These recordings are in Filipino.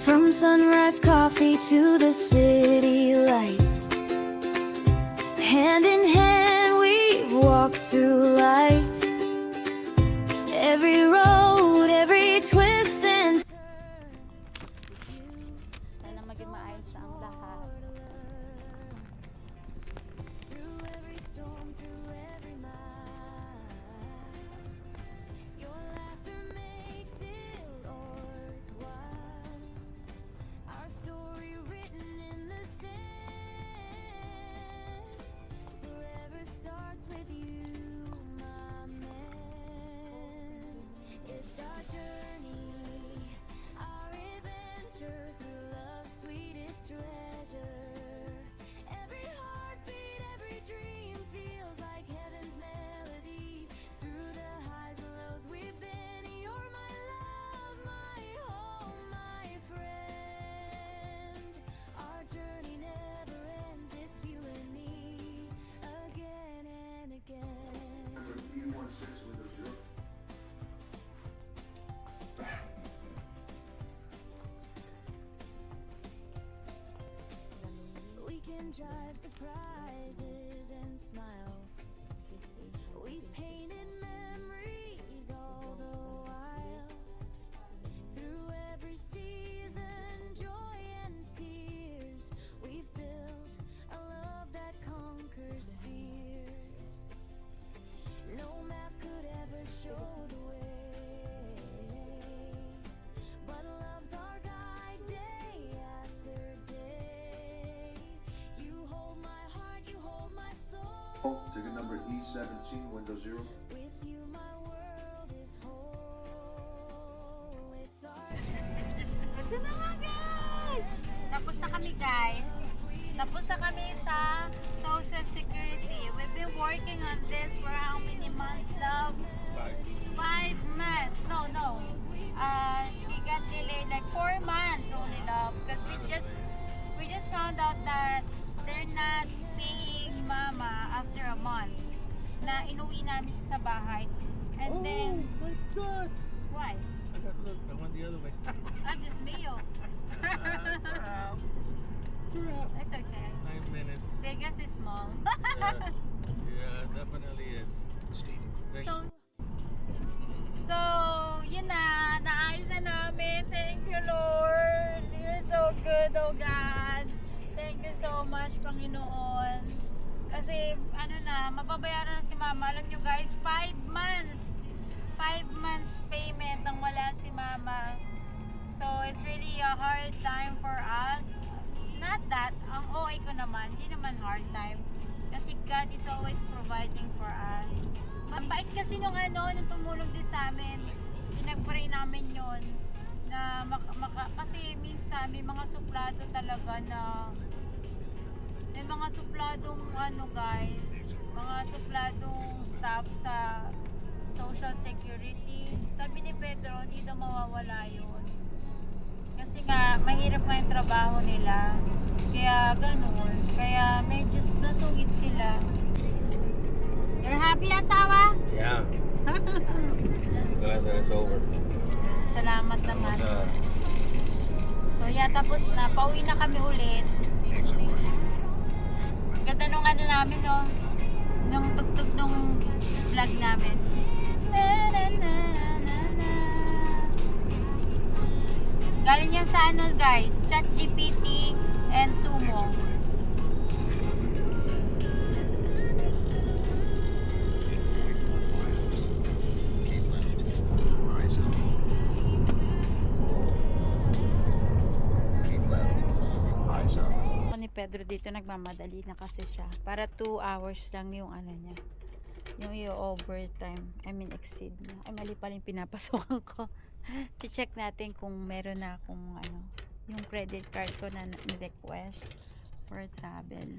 From sunrise coffee to the city lights, hand in hand we walk through life. Every road, every twist and turn. Sana maging maayos ang lahat. Through every storm, through every mile, your laughter makes it worthwhile. Our story written in the sand, forever starts with you, my man. It's our journey, our adventure through love's sweetest treasure. Every heartbeat, every dream feels like heaven's melody. Through the highs and lows we've been, you're my love, my home, my friend. Our journey never ends, it's you and me, again and again. We can drive surprises and smiles. We've painted memories all the while. Through every season, joy and tears, we've built a love that conquers fears. No map could ever show the way, but love's our guide day after day. You hold my heart, you hold my soul. Ticket number E17, window 0. With you my world is whole. It's our Ito na nga guys! Tapos na kami guys. Tapos na kami sa Social Security. We've been working on this for how many months, love? 5 months. No. She got delayed like 4 months only, love. Because we just found out that they're not paying mama after a month. Na inuwi namin siya sa bahay. And then, my God! why? I got look. I went the other way. I'm just Mio. Crap. It's okay. 9 minutes. Vegas is small. Yeah, definitely is. Thank So, yun na. Naayos na namin. Thank you, Lord. You're so good, oh God. Thank you so much, Panginoon. Kasi, mababayaran na si Mama. Alam nyo guys, 5 months. 5 months payment ang wala si Mama. So, it's really a hard time for us. Not that, ang OA ko naman, hindi naman hard time. Kasi God is always providing for us. Ang bait kasi nung nung tumulong din sa amin, pinag-pray namin yon na kasi minsan may mga suplado talaga na may mga supladong guys, mga supladong staff sa Social Security. Sabi ni Pedro, hindi daw mawawala yun. Kasi nga, mahirap nga yung trabaho nila. Kaya ganun. Kaya medyo nasugid sila. You're happy, asawa? Yeah. Glad that it's over. Salamat naman. So yeah, tapos na. Pauwi na kami ulit. Ganda nung namin, no? Nung tugtog nung vlog namin. Na, na, na, na, na. Galing yan sa guys, ChatGPT and Sumo. Ni Pedro dito nagmamadali na kasi siya para 2 hours lang yung niya, yung i-overtime, exceed na. Ay, mali pala yung pinapasokan ko. I-check natin kung meron na akong yung credit card ko na request for travel.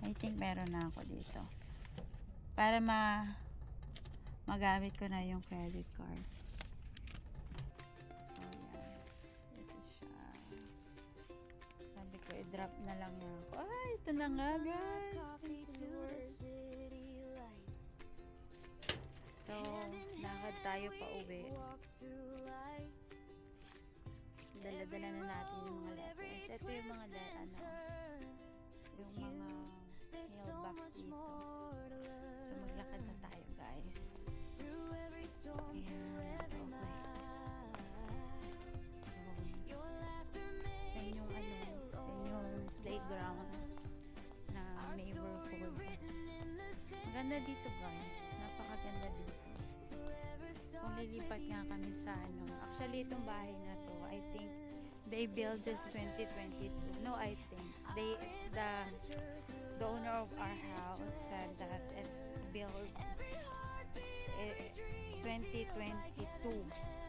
I think meron na ako dito para magamit ko na yung credit card. I-drop na lang niya ako. Ay, ito na nga guys. So, lakad tayo pa uwi. dala-dala na natin yung mga letters. Ito yung mga yung mga mailbox dito. So, maglakad na tayo, guys. Ayan, okay. Yan yung playground na neighborhood. Maganda dito, guys. Napakaganda dito. Kung lilipat nga kami sa actually itong bahay na to, I think they built this 2022. No, I think the owner of our house said that it's built 2022,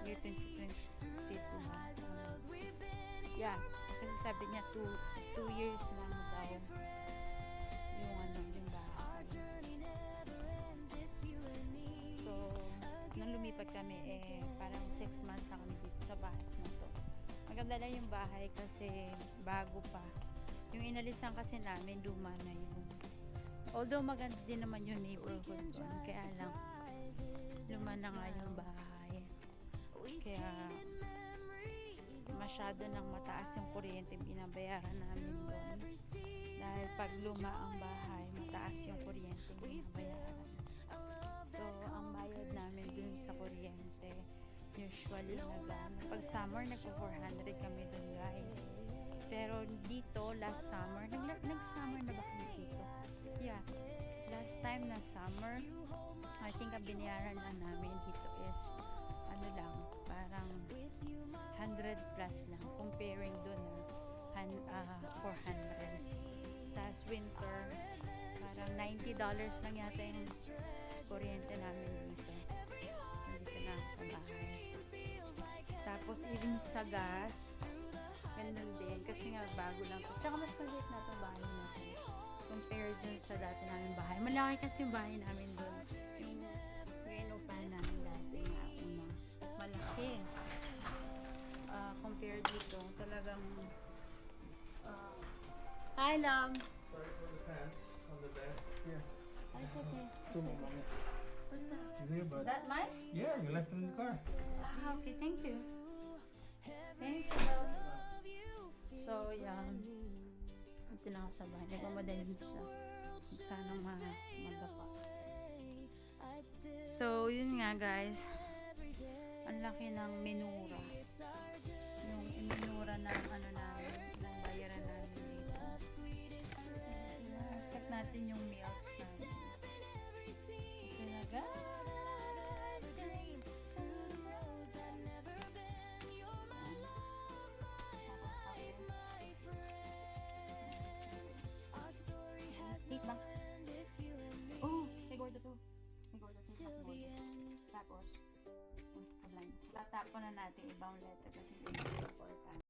year 2022. Yeah, kasi sabi niya 2 years lang daw yung bahay. So, nung lumipat kami, parang 6 months na kami dito sa bahay na to. Maganda lang yung bahay kasi bago pa. Yung inalisan kasi namin, luma na yun. Although maganda din naman yung neighborhood doon, kaya lang luma na nga yung bahay. Kaya masyado nang mataas yung kuryente binabayaran namin doon. Dahil pag luma ang bahay, mataas yung kuryente binabayaran. So, ang bayad namin dun sa kuryente, usually pag summer, nagpo-400 kami dun, guys. Pero dito, last summer, nag-summer na ba kami dito? Yeah, last time na summer, I think ang binayaran lang namin dito is, parang 100 plus lang, comparing dun 400. Tapos winter, parang $90 lang yata yung kuryente namin dito. Nandito na sa bahay. Tapos even sa gas, ganun din. Kasi nga bago lang to. Tsaka mas maliit na itong bahay natin. Compared dun sa dati namin bahay. Malaki kasi yung bahay namin dun. Yung inupahan namin dati nga una. Malaki. Compared dito, talagang hi, Lam! Sorry for the pants on the bed. Here. Ay, it's okay. Two more moments. What's that? Here, Is bud. that mine? Yeah, you left it in the car. Ah, okay, thank you. Thank you. So, yan. Ito na ako sa bahay. Nagmamadali siya. Sana madapa. So, yun nga, guys. Ang laki ng minura. Yung minura ng namin, ng bayaran namin dito. Check natin yung meals namin. Okay na, guys. Eat lang. Oh, may gordo to. May gordo to. Tapos, tatapon na natin ibang letter kasi hindi important.